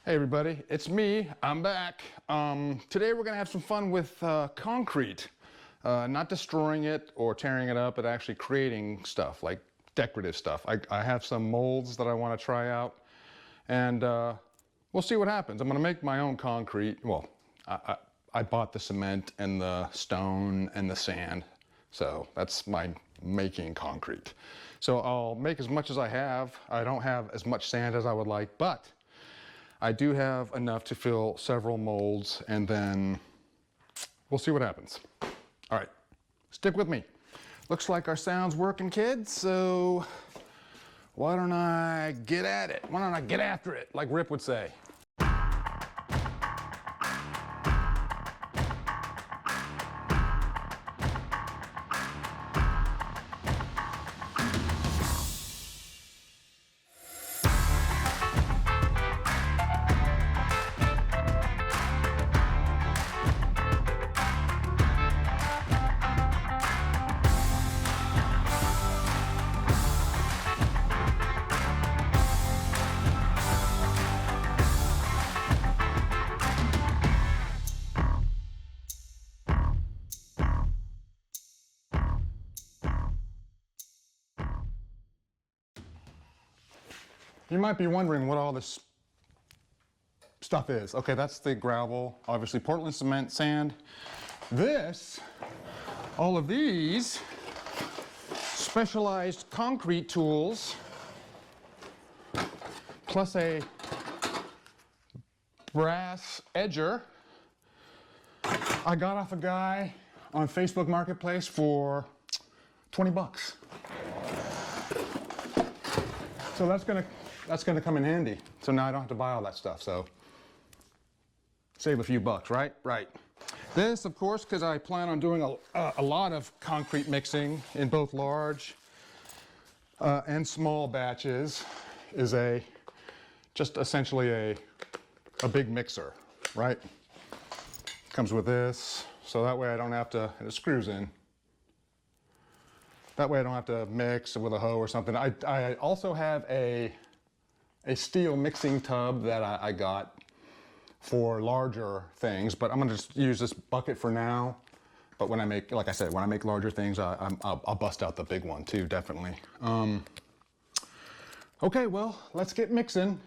Hey everybody, it's me, I'm back. Today we're gonna have some fun with concrete. Not destroying it or tearing it up, but actually creating stuff, like decorative stuff. I have some molds that I wanna try out, and we'll see what happens. I'm gonna make my own concrete. Well, I bought the cement and the stone and the sand, so that's my making concrete. So I'll make as much as I have. I don't have as much sand as I would like, but I do have enough to fill several molds, and then we'll see what happens. All right, stick with me. Looks like our sound's working, kids, so why don't I get at it? Why don't I get after it, like Rip would say? You might be wondering what all this stuff is. Okay, that's the gravel, obviously Portland cement, sand. All of these specialized concrete tools, plus a brass edger, I got off a guy on Facebook Marketplace for 20 bucks. So that's gonna come in handy. So now I don't have to buy all that stuff, so save a few bucks, right? Right. This, of course, because I plan on doing a lot of concrete mixing in both large and small batches, is just essentially a big mixer, right? Comes with this, so that way I don't have to, and it screws in. That way I don't have to mix with a hoe or something. I also have a steel mixing tub that I got for larger things, but I'm gonna just use this bucket for now. But when I make, like I said, when I make larger things, I'll bust out the big one too, definitely. Okay, well, let's get mixing.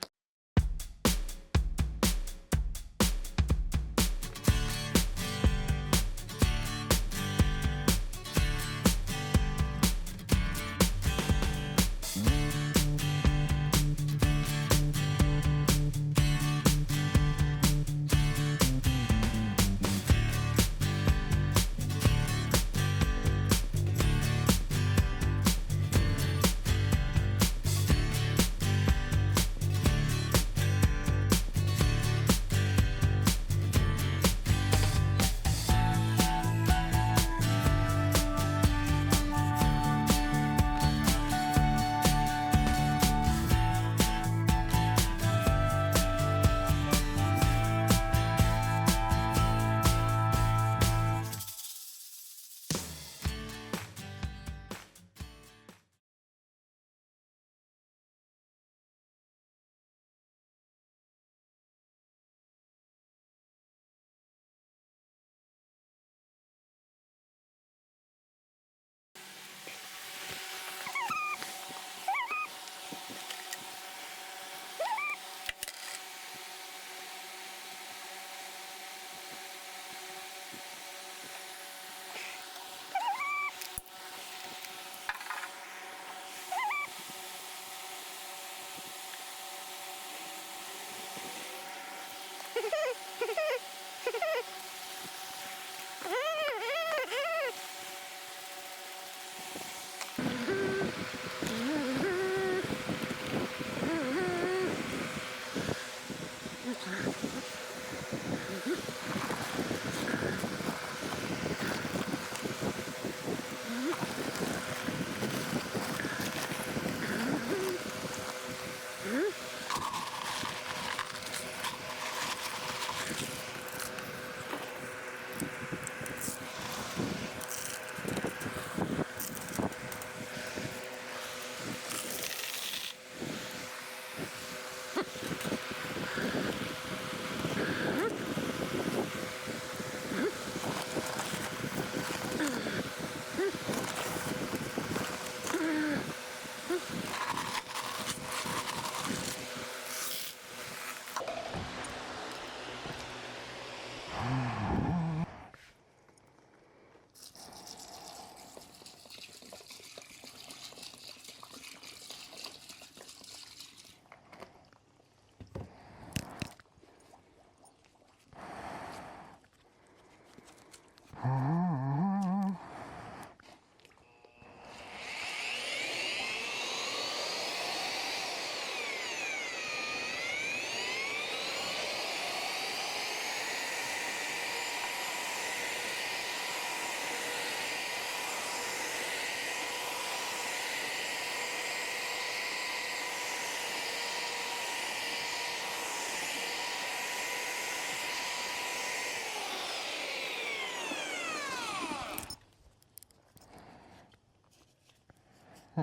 A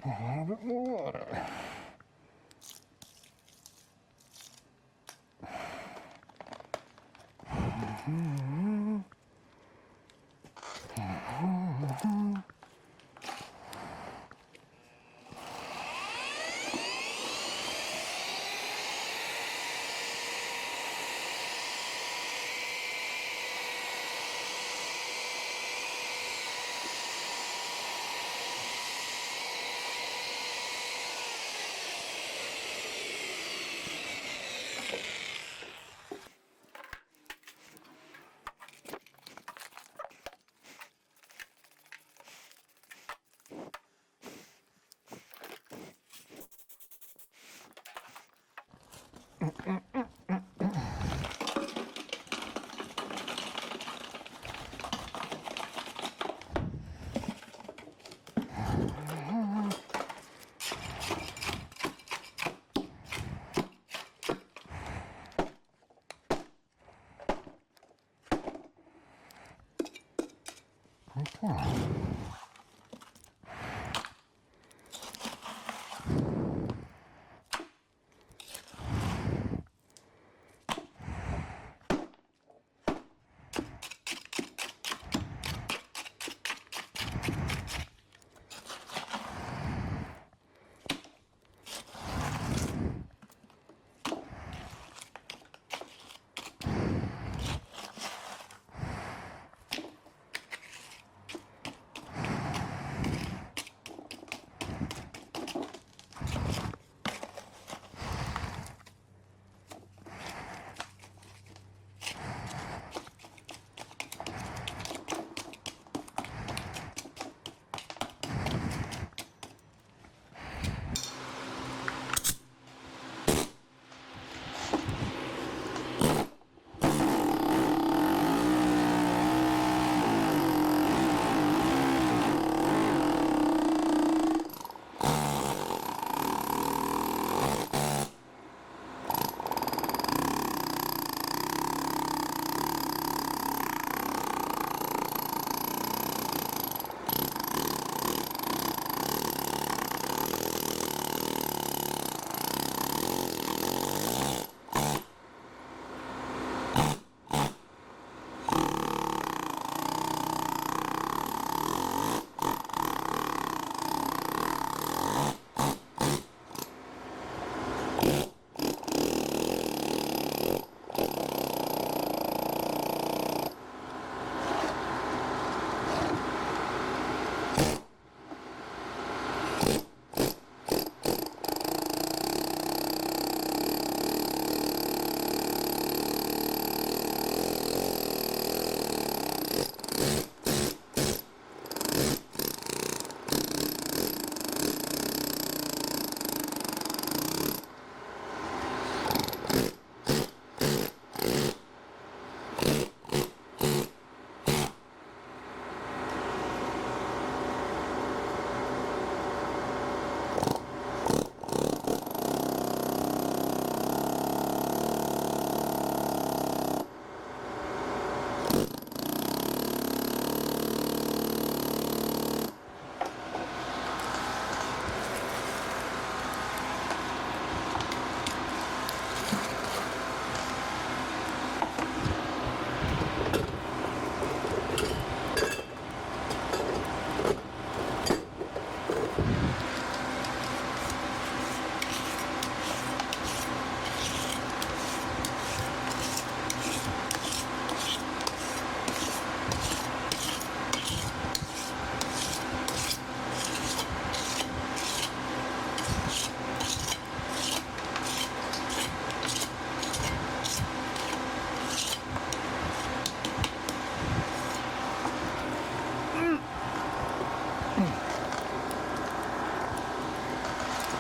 little bit more water. Okay.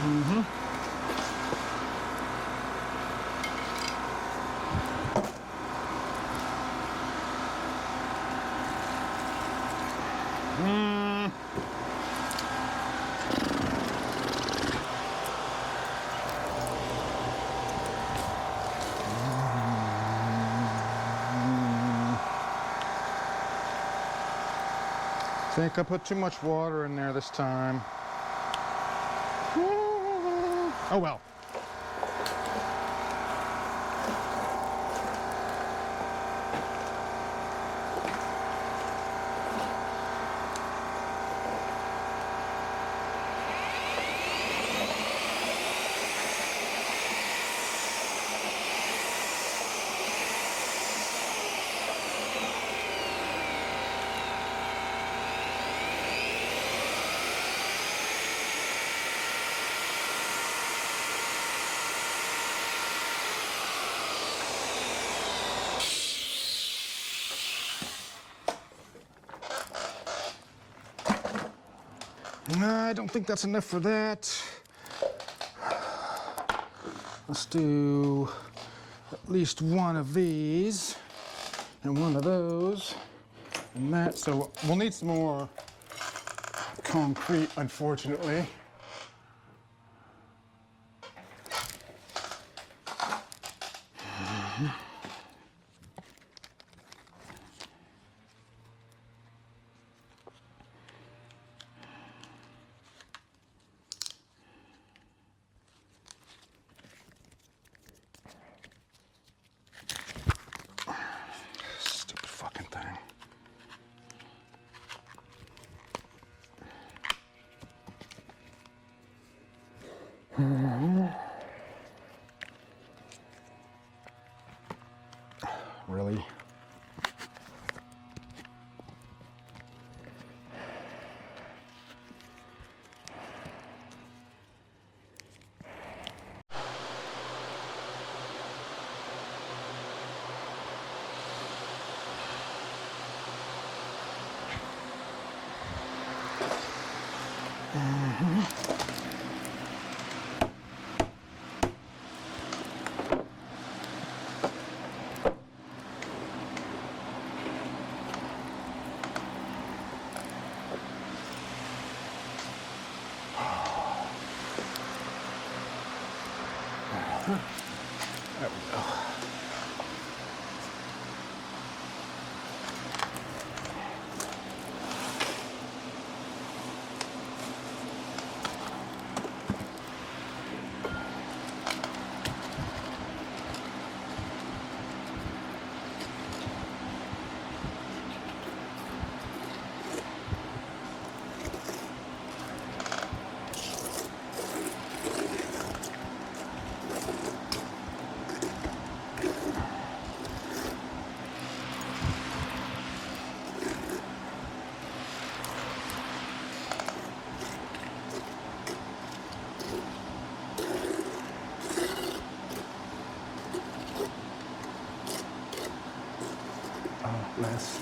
I think I put too much water in there this time. Oh well. I don't think that's enough for that. Let's do at least one of these and one of those and that. So we'll need some more concrete, unfortunately. Stupid fucking thing. Really? There we go. Less.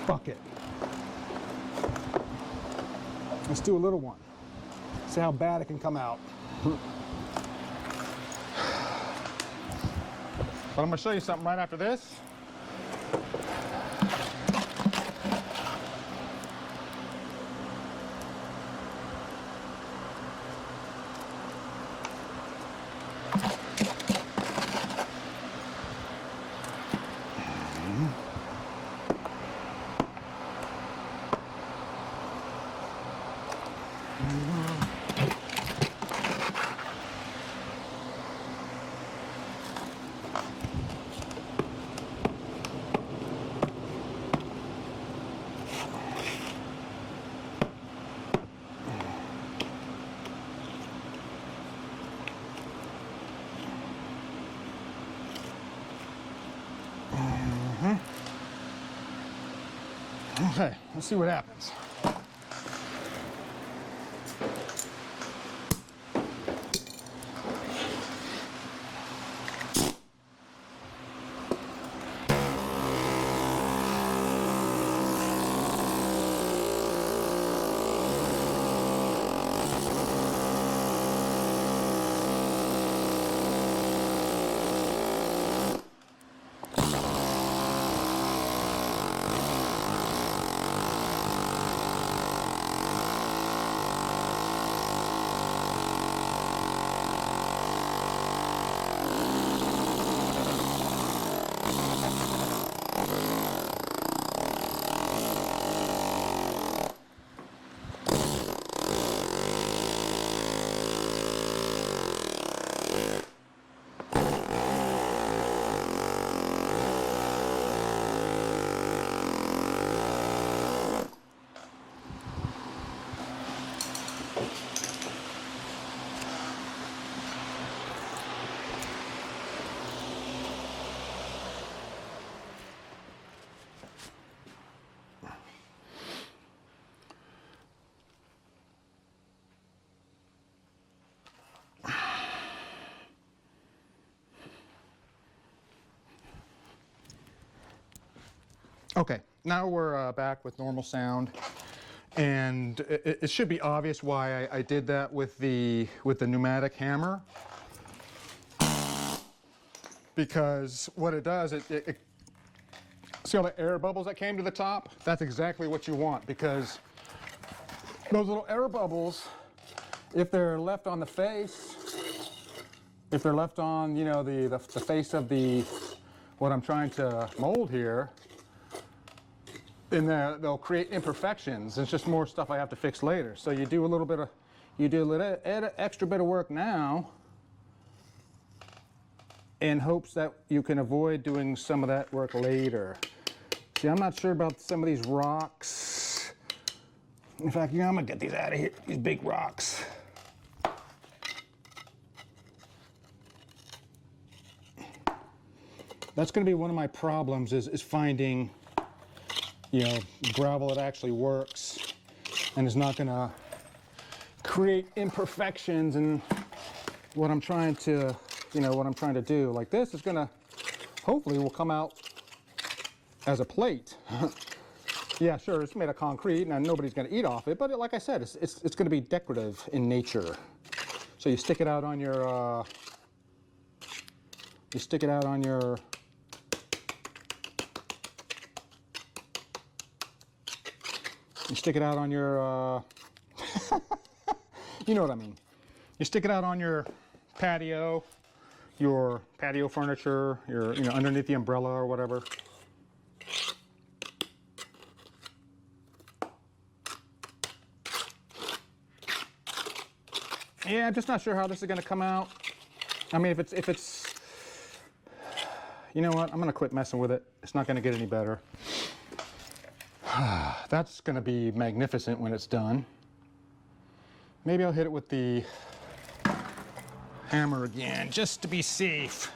Bucket. Let's do a little one. See how bad it can come out. But I'm gonna show you something right after this. Okay, let's see what happens. Okay, now we're back with normal sound, and it should be obvious why I did that with the pneumatic hammer, because what it does, see all the air bubbles that came to the top? That's exactly what you want, because those little air bubbles, if they're left on the face, if they're left on, you know, the face of what I'm trying to mold here, then they'll create imperfections. It's just more stuff I have to fix later. So you do a little extra bit of work now in hopes that you can avoid doing some of that work later. See, I'm not sure about some of these rocks. In fact, I'm gonna get these out of here, these big rocks. That's gonna be one of my problems is finding, you know, gravel that actually works and is not going to create imperfections in what I'm trying to, what I'm trying to do. Like this is gonna, hopefully will come out as a plate. Yeah, sure, it's made of concrete and nobody's gonna eat off it, but like I said, it's gonna be decorative in nature. So you stick it out on your, you stick it out on your, you stick it out on your, you know what I mean. You stick it out on your patio furniture, your, underneath the umbrella or whatever. Yeah, I'm just not sure how this is going to come out. I mean, if it's, you know what? I'm going to quit messing with it. It's not going to get any better. That's going to be magnificent when it's done. Maybe I'll hit it with the hammer again, just to be safe.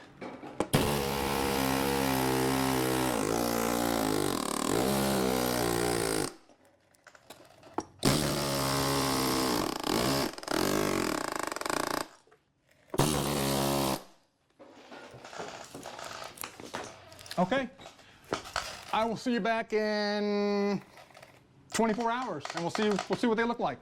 Okay, I will see you back in 24 hours, and we'll see what they look like.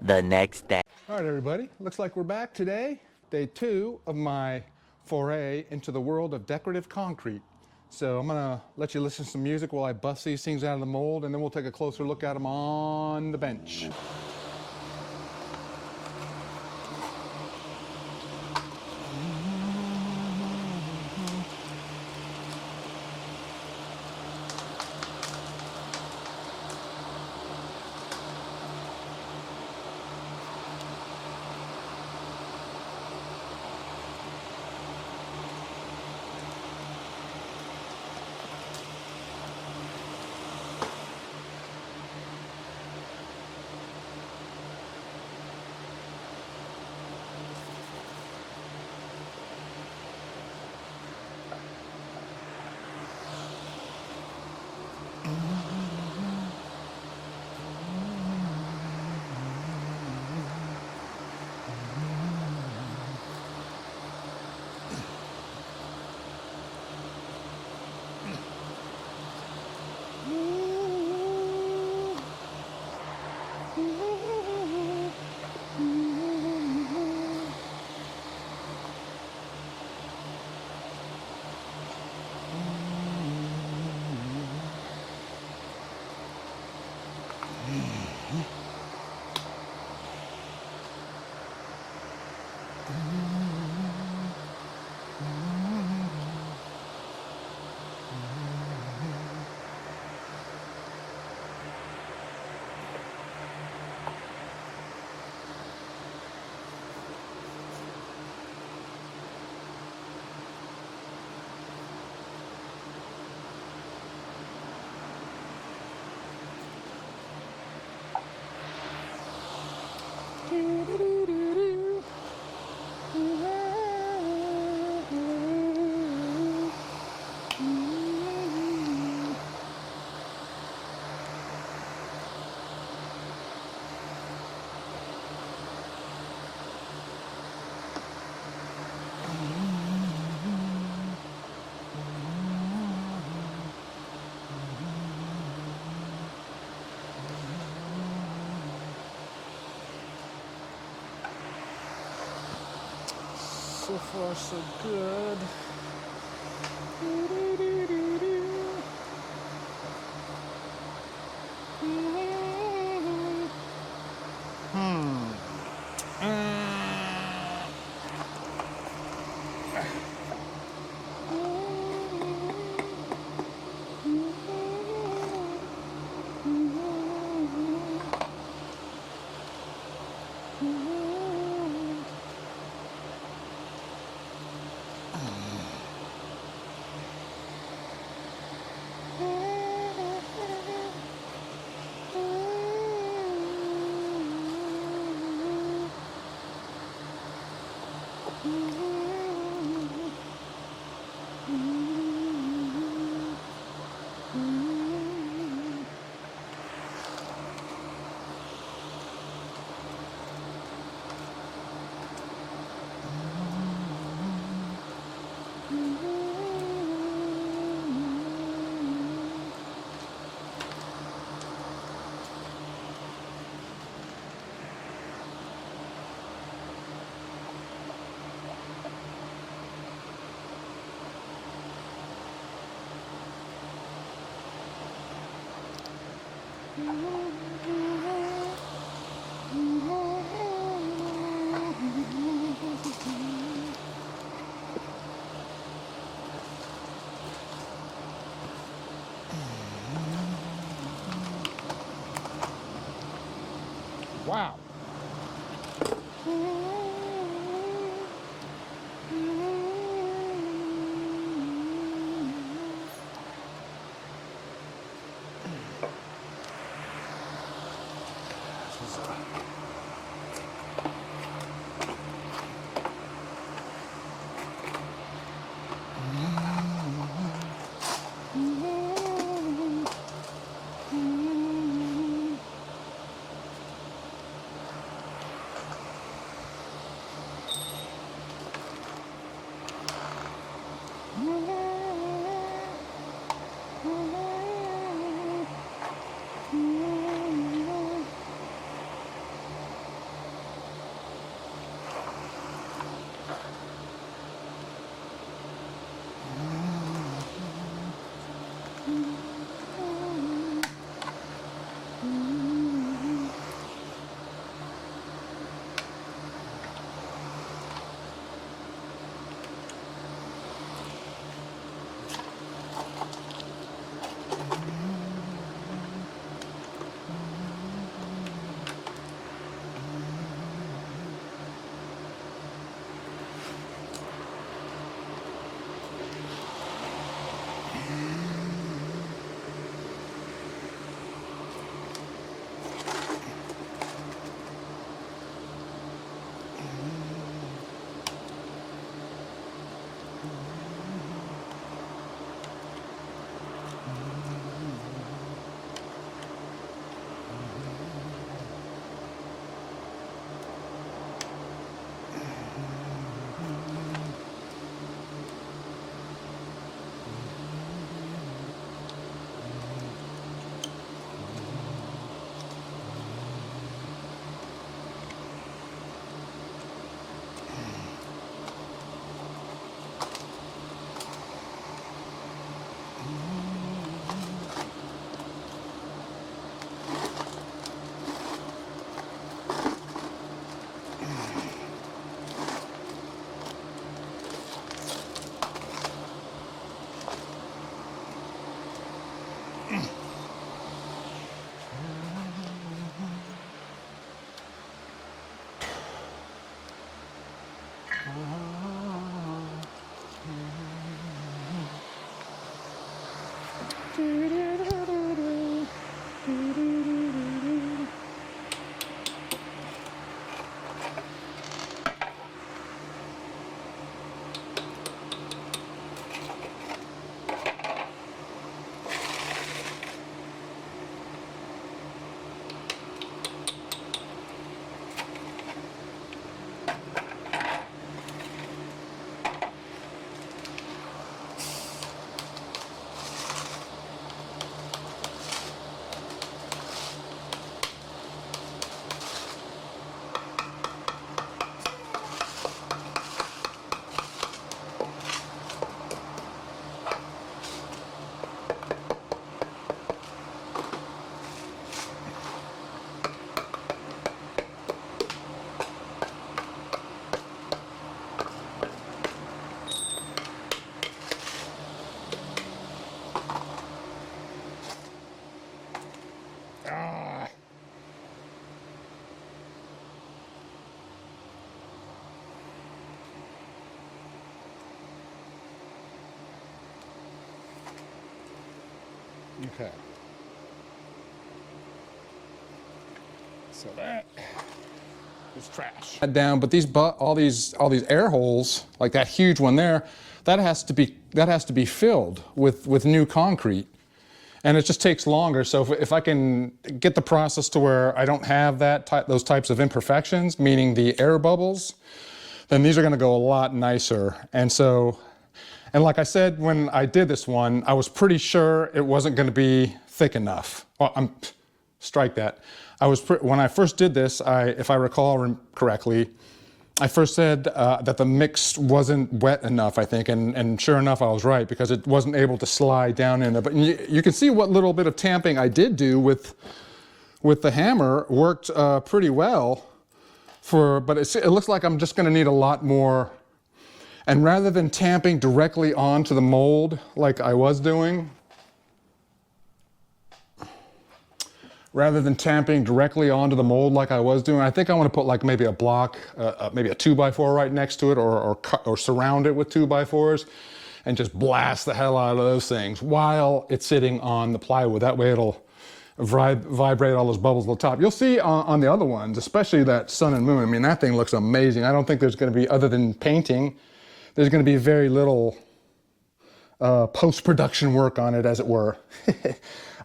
The next day. All right, everybody, looks like we're back today. Day 2 of my foray into the world of decorative concrete. So I'm gonna let you listen to some music while I bust these things out of the mold, and then we'll take a closer look at them on the bench. So far, so good. Wow. Okay. So that is trash. Down, but all these air holes, like that huge one there, that has to be filled with new concrete, and it just takes longer. So if I can get the process to where I don't have those types of imperfections, meaning the air bubbles, then these are going to go a lot nicer. And like I said, when I did this one, I was pretty sure it wasn't going to be thick enough. Oh, strike that. When I first did this, if I recall correctly, I first said that the mix wasn't wet enough, I think, and sure enough, I was right, because it wasn't able to slide down in there. But you can see what little bit of tamping I did do with with the hammer worked pretty well but it looks like I'm just gonna need a lot more. And rather than tamping directly onto the mold like I was doing, I think I want to put like maybe a block, maybe a 2x4 right next to it, or surround it with 2x4s, and just blast the hell out of those things while it's sitting on the plywood. That way it'll vibrate all those bubbles at the top. You'll see on the other ones, especially that sun and moon, I mean, that thing looks amazing. I don't think there's going to be, other than painting, there's going to be very little post-production work on it, as it were.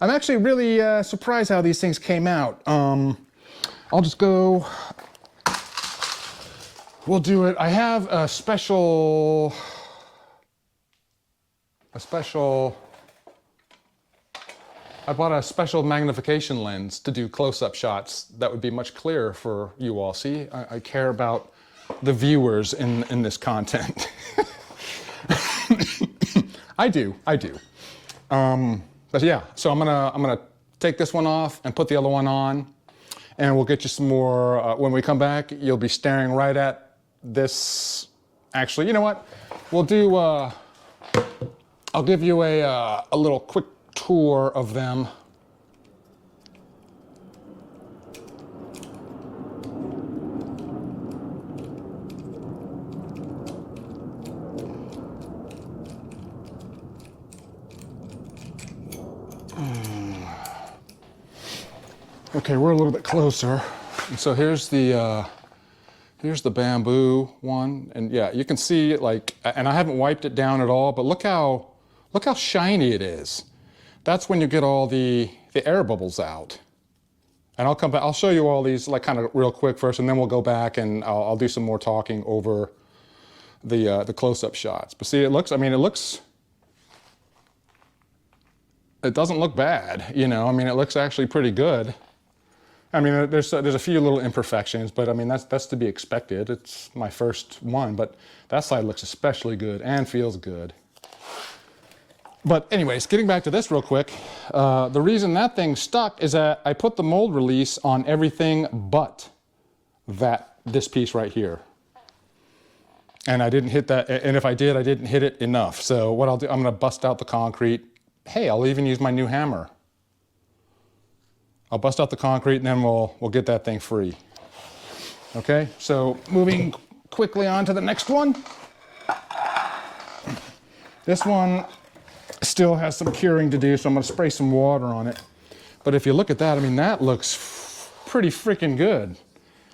I'm actually really surprised how these things came out. I'll just go, we'll do it. I have a special, I bought a special magnification lens to do close-up shots that would be much clearer for you all. See, I care about the viewers in this content. I do. But yeah, so I'm gonna take this one off and put the other one on, and we'll get you some more. When we come back, you'll be staring right at this. Actually, you know what? We'll do. I'll give you a little quick tour of them. Okay, we're a little bit closer. And so here's the bamboo one, and yeah, you can see like, and I haven't wiped it down at all, but look how shiny it is. That's when you get all the air bubbles out. And I'll come back. I'll show you all these like kind of real quick first, and then we'll go back and I'll do some more talking over the close-up shots. But see, it doesn't look bad, you know. I mean, it looks actually pretty good. I mean, there's a few little imperfections, but I mean, that's to be expected. It's my first one, but that side looks especially good and feels good. But anyways, getting back to this real quick, the reason that thing stuck is that I put the mold release on everything but this piece right here. And I didn't hit that, and if I did, I didn't hit it enough. So what I'll do, I'm gonna bust out the concrete. Hey, I'll even use my new hammer. I'll bust out the concrete and then we'll get that thing free. Okay, so moving quickly on to the next one. This one still has some curing to do, so I'm gonna spray some water on it. But if you look at that, I mean, that looks pretty freaking good.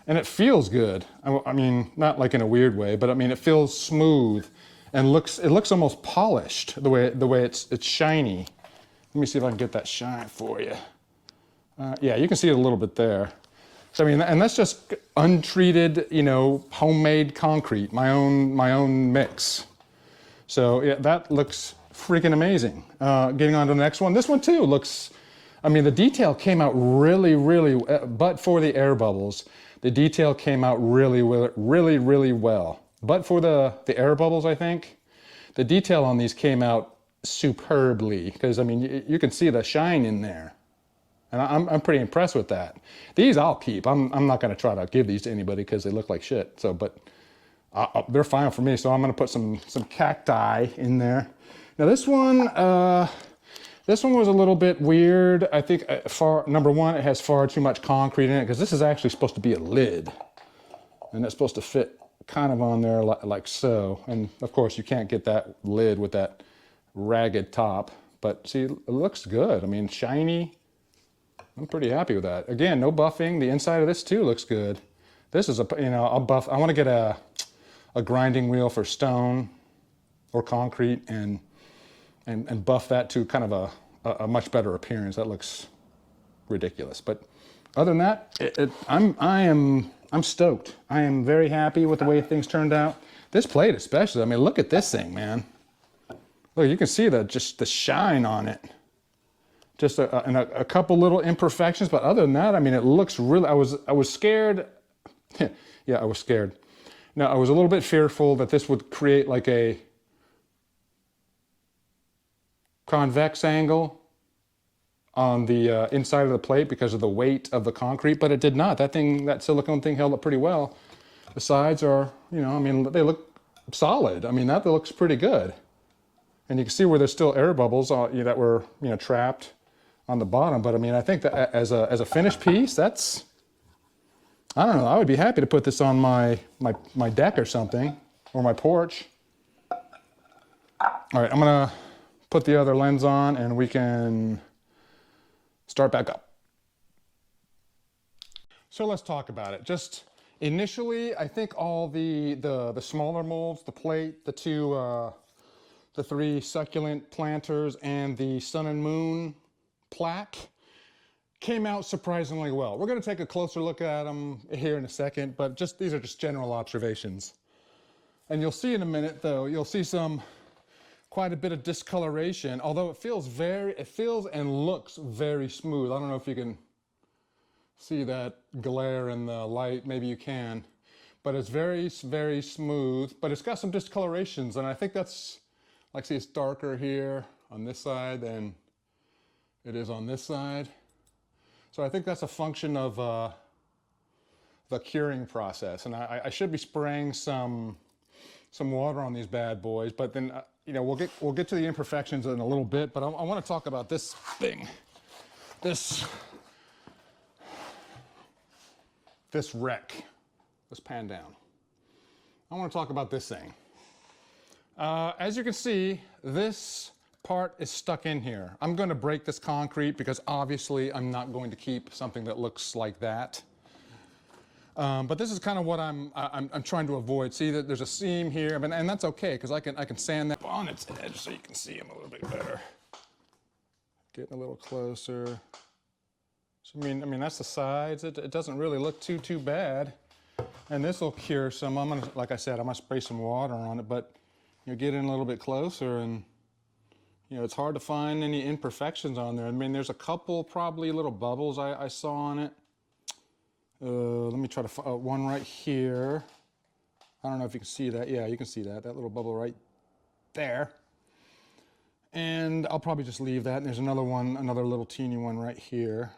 And it feels good. I mean, not like in a weird way, but I mean, it feels smooth and it looks almost polished the way it's shiny. Let me see if I can get that shine for you. Yeah, you can see it a little bit there. So I mean, and that's just untreated, you know, homemade concrete, my own mix. So yeah, that looks freaking amazing. Getting on to the next one. This one too looks, I mean, the detail came out really, but for the air bubbles, the detail came out really well. But for the air bubbles, I think, the detail on these came out superbly, because I mean, you can see the shine in there. And I'm pretty impressed with that. These I'll keep. I'm not gonna try to give these to anybody because they look like shit. So, but they're fine for me. So I'm gonna put some cacti in there. Now this one was a little bit weird. I think number one, it has far too much concrete in it, because this is actually supposed to be a lid. And it's supposed to fit kind of on there like so. And of course you can't get that lid with that ragged top, but see, it looks good. I mean, shiny. I'm pretty happy with that. Again, no buffing. The inside of this too looks good. This is I'll buff. I want to get a grinding wheel for stone or concrete and buff that to kind of a much better appearance. That looks ridiculous. But other than that, I'm stoked. I am very happy with the way things turned out. This plate especially. I mean, look at this thing, man. Look, you can see just the shine on it. Just a couple little imperfections, but other than that, I mean, it looks really, I was scared. Yeah, I was scared. Now, I was a little bit fearful that this would create like a convex angle on the inside of the plate because of the weight of the concrete, but it did not. That silicone thing held up pretty well. The sides are, you know, I mean, they look solid. I mean, that looks pretty good. And you can see where there's still air bubbles that were, you know, trapped on the bottom. But I mean, I think that as a finished piece, that's, I don't know, I would be happy to put this on my deck or something, or my porch. All right, I'm gonna put the other lens on and we can start back up. So let's talk about it. Just initially, I think all the smaller molds, the plate, the 3 succulent planters, and the sun and moon plaque came out surprisingly well. We're going to take a closer look at them here in a second, but these are just general observations. And you'll see in a minute, though, you'll see quite a bit of discoloration, although it feels and looks very smooth. I don't know if you can see that glare in the light, maybe you can, but it's very, very smooth, but it's got some discolorations, and I think that's, like, see, it's darker here on this side than it is on this side. So I think that's a function of the curing process, and I should be spraying some water on these bad boys, but then you know, we'll get to the imperfections in a little bit, but I want to talk about this thing, this wreck. Let's pan down. I want to talk about this thing. As you can see, this part is stuck in here. I'm going to break this concrete because obviously I'm not going to keep something that looks like that. But this is kind of what I'm trying to avoid. See that there's a seam here, and that's okay because I can sand that on its edge so you can see them a little bit better. Getting a little closer. So I mean that's the sides. It doesn't really look too bad, and this will cure some. I'm gonna, like I said, I'm gonna spray some water on it, but you get in a little bit closer and. You know, it's hard to find any imperfections on there. I mean, there's a couple probably little bubbles I saw on it. Let me try to find one right here. I don't know if you can see that. Yeah, you can see that little bubble right there. And I'll probably just leave that. And there's another one, another little teeny one right here.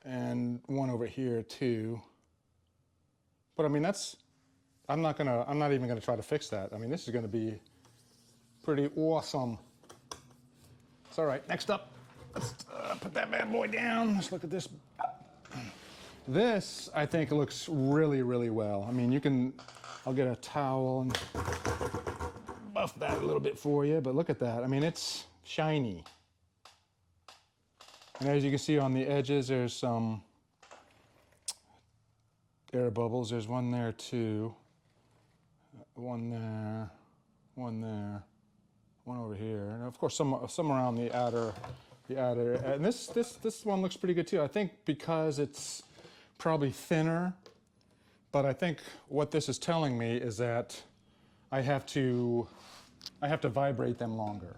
And one over here too. But I mean, I'm not even gonna try to fix that. I mean, this is gonna be pretty awesome. It's all right. Next up, let's put that bad boy down. Let's look at this. This, I think, looks really, really well. I mean, I'll get a towel and buff that a little bit for you, but look at that. I mean, it's shiny. And as you can see on the edges, there's some air bubbles. There's one there too. One there, one there. One over here, and of course some around the outer, and this one looks pretty good too. I think because it's probably thinner, but I think what this is telling me is that I have to vibrate them longer.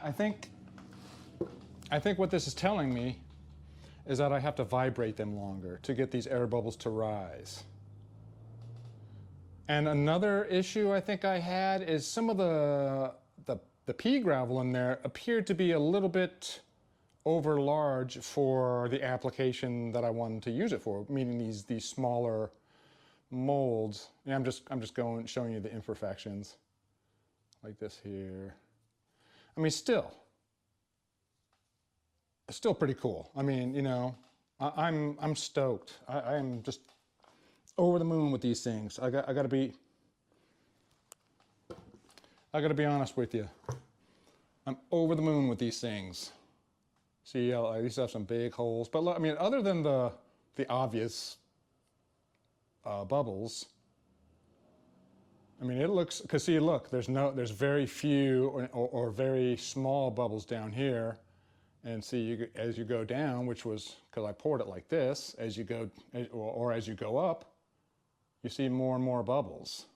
I think what this is telling me is that I have to vibrate them longer to get these air bubbles to rise. And another issue I think I had is some of the pea gravel in there appeared to be a little bit over large for the application that I wanted to use it for, meaning these smaller molds. Yeah, I'm just showing you the imperfections, like this here. I mean, still pretty cool. I mean, you know, I'm stoked. I'm just over the moon with these things. I gotta be honest with you. I'm over the moon with these things. See, I used to have some big holes, but I mean, other than the obvious bubbles, I mean, it looks, because see, look, there's very few or very small bubbles down here. And see, as you go down, which was because I poured it like this, as you go, or as you go up, you see more and more bubbles.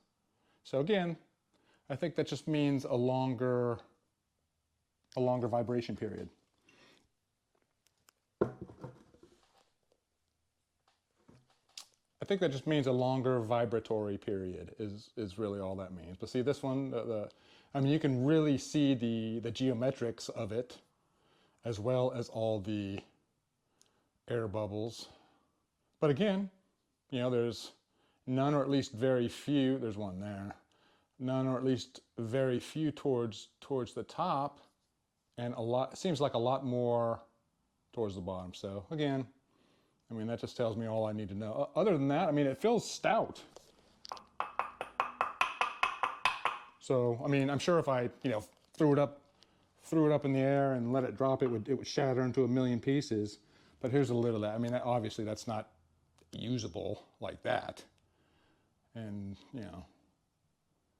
So again, I think that just means a longer vibration period. I think that just means a longer vibratory period is really all that means. But see, this one, I mean, you can really see the geometrics of it, as well as all the air bubbles. But again, you know, there's none, or at least very few. There's one there. None, or at least very few towards the top, and a lot, seems like a lot more towards the bottom. So again, I mean, that just tells me all I need to know. Other than that, I mean, it feels stout. So, I mean, I'm sure if I, you know, threw it up in the air and let it drop, it would shatter into a million pieces. But here's a little of that. I mean, obviously that's not usable like that. And, you know,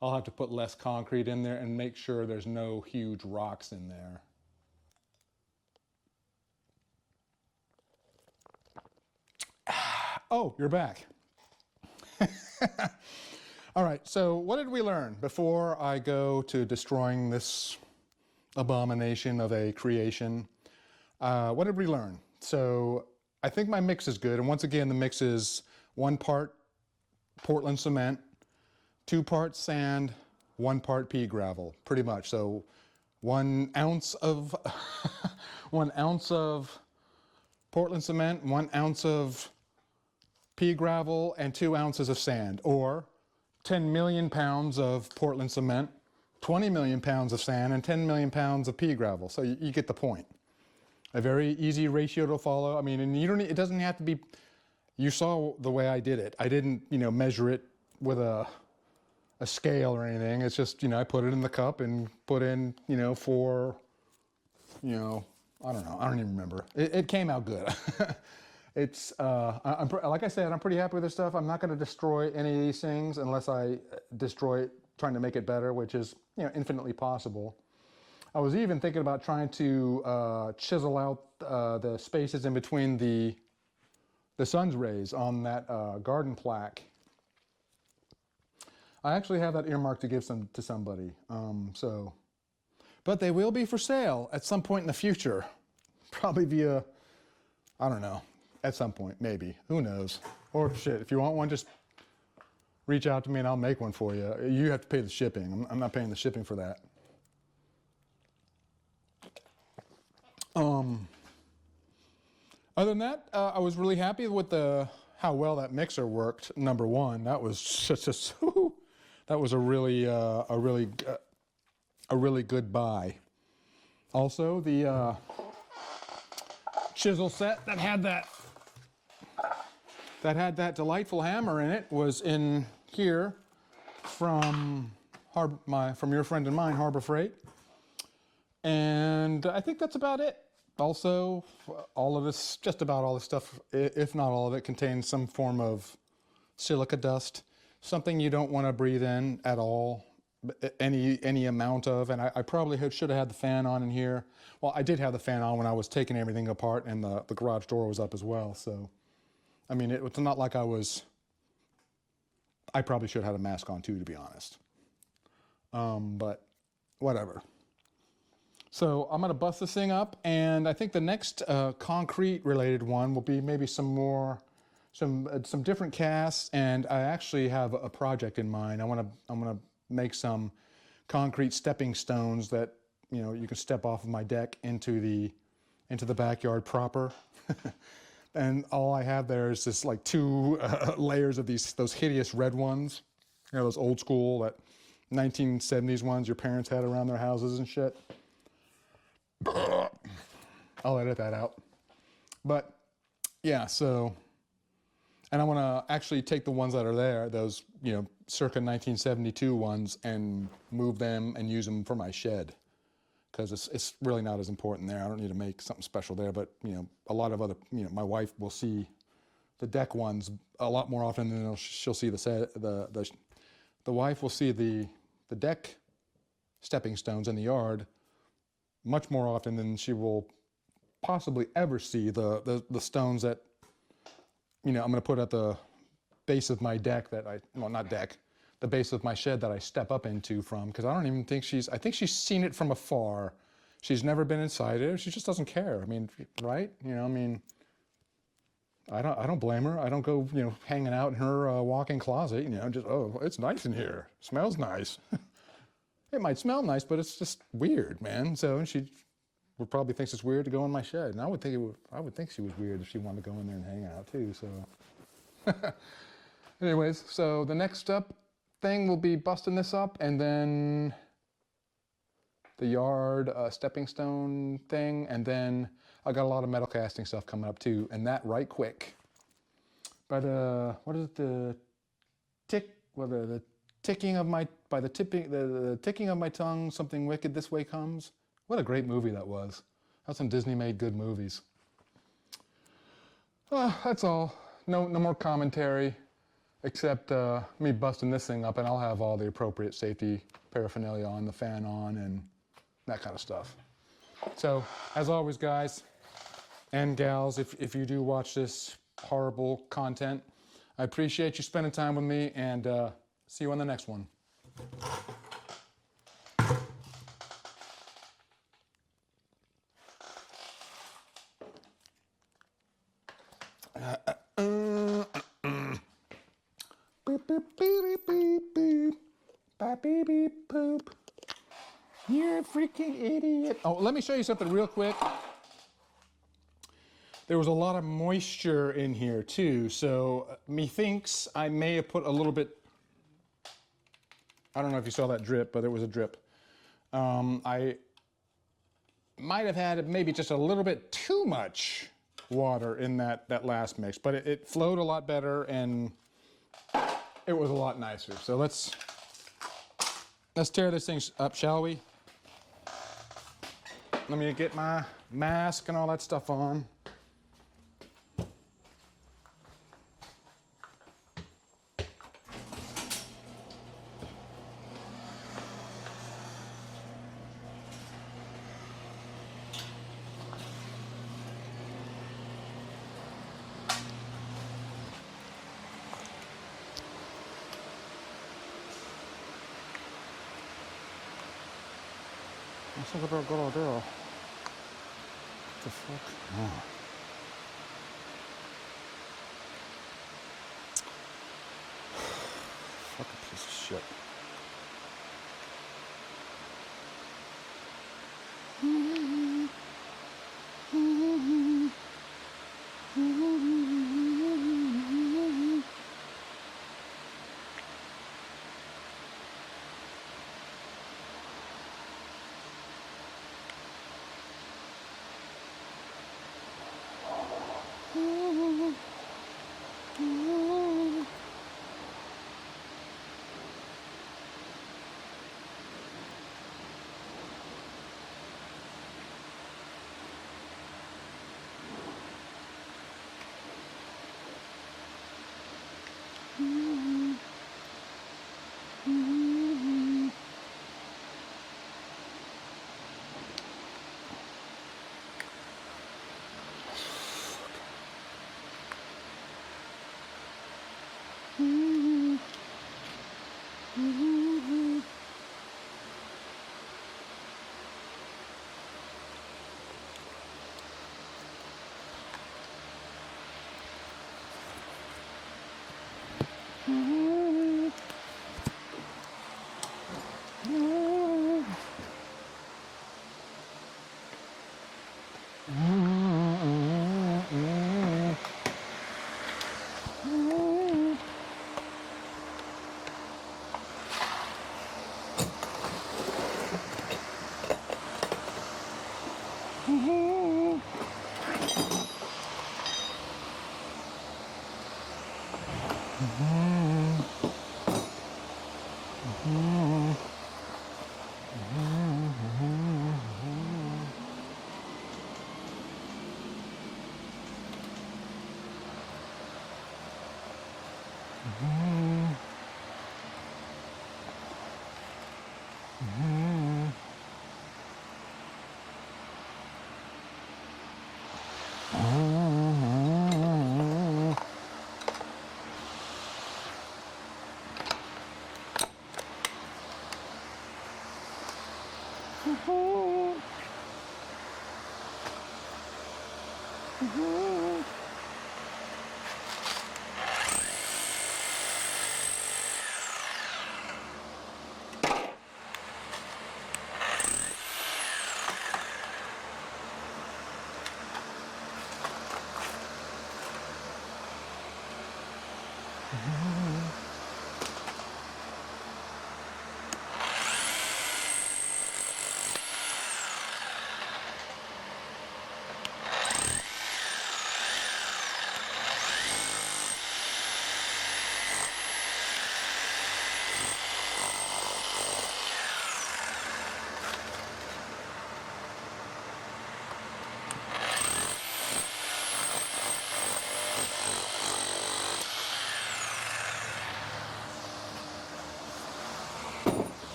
I'll have to put less concrete in there and make sure there's no huge rocks in there. Oh, you're back. All right, so what did we learn before I go to destroying this abomination of a creation? What did we learn? So I think my mix is good. And once again, the mix is 1 part Portland cement, 2 parts sand, 1 part pea gravel, pretty much. So 1 ounce of 1 ounce of Portland cement, 1 ounce of pea gravel, and 2 ounces of sand, or 10 million pounds of Portland cement, 20 million pounds of sand, and 10 million pounds of pea gravel. So you get the point. A very easy ratio to follow. I mean, and you don't. It doesn't have to be. You saw the way I did it. I didn't, you know, measure it with a scale or anything. It's just, you know, I put it in the cup and put in, you know, 4, you know, I don't know. I don't even remember. It came out good. It's, like I said, I'm pretty happy with this stuff. I'm not going to destroy any of these things unless I destroy it trying to make it better, which is, you know, infinitely possible. I was even thinking about trying to chisel out the spaces in between the sun's rays on that garden plaque. I actually have that earmarked to give some to somebody. But they will be for sale at some point in the future. Probably via, I don't know, at some point, maybe. Who knows? Or shit, if you want one, just reach out to me and I'll make one for you. You have to pay the shipping. I'm not paying the shipping for that. Other than that, I was really happy with how well that mixer worked. Number one, that was just that was a really good buy. Also, the chisel set that had that delightful hammer in it was in here from your friend and mine, Harbor Freight. And I think that's about it. Also, all of this, just about all this stuff, if not all of it, contains some form of silica dust, something you don't want to breathe in at all, any amount of. And I probably should have had the fan on in here. Well, I did have the fan on when I was taking everything apart, and the garage door was up as well. So, I mean, it's not like I probably should have had a mask on too, to be honest. But whatever. So I'm gonna bust this thing up, and I think the next concrete related one will be maybe some different casts, and I actually have a project in mind. I'm gonna make some concrete stepping stones that, you know, you can step off of my deck into the backyard proper. And all I have there is just like 2 layers of those hideous red ones, you know, those old school, that 1970s ones your parents had around their houses and shit. I'll edit that out. But yeah, so, and I want to actually take the ones that are there, those, you know, circa 1972 ones, and move them and use them for my shed, because it's really not as important there. I don't need to make something special there, but, you know, a lot of other, you know, my wife will see the deck ones a lot more often than she'll see the wife will see the deck stepping stones in the yard much more often than she will possibly ever see the stones that, you know, I'm going to put at the base of my deck the base of my shed that I step up into from, because I don't even think I think she's seen it from afar. She's never been inside it. She just doesn't care. I mean, right? You know, I mean, I don't blame her. I don't go, you know, hanging out in her walk-in closet, you know, just, oh, it's nice in here. Smells nice. it might smell nice, but it's just weird, man. So, and she would probably thinks it's weird to go in my shed. And I would think I would think she was weird if she wanted to go in there and hang out too. So, anyways, so the next up thing will be busting this up, and then the yard stepping stone thing, and then I got a lot of metal casting stuff coming up too, and that right quick. But what is it? The ticking of my the ticking of my tongue, something wicked this way comes. What a great movie that was. That's some Disney made good movies. That's all. No more commentary, except me busting this thing up, and I'll have all the appropriate safety paraphernalia on, the fan on, and that kind of stuff. So, as always, guys and gals, if you do watch this horrible content, I appreciate you spending time with me, and see you on the next one. Beep, beep, beep, beep, beep. Beep, beep, beep, boop. You're a freaking idiot. Oh, let me show you something real quick. There was a lot of moisture in here too, so methinks I may have put a little bit, I don't know if you saw that drip, but there was a drip. I might have had maybe just a little bit too much water in that last mix, but it flowed a lot better and it was a lot nicer. So let's tear this thing up, shall we? Let me get my mask and all that stuff on. Let's look at our good idea. What the fuck? Oh. Fucking piece of shit.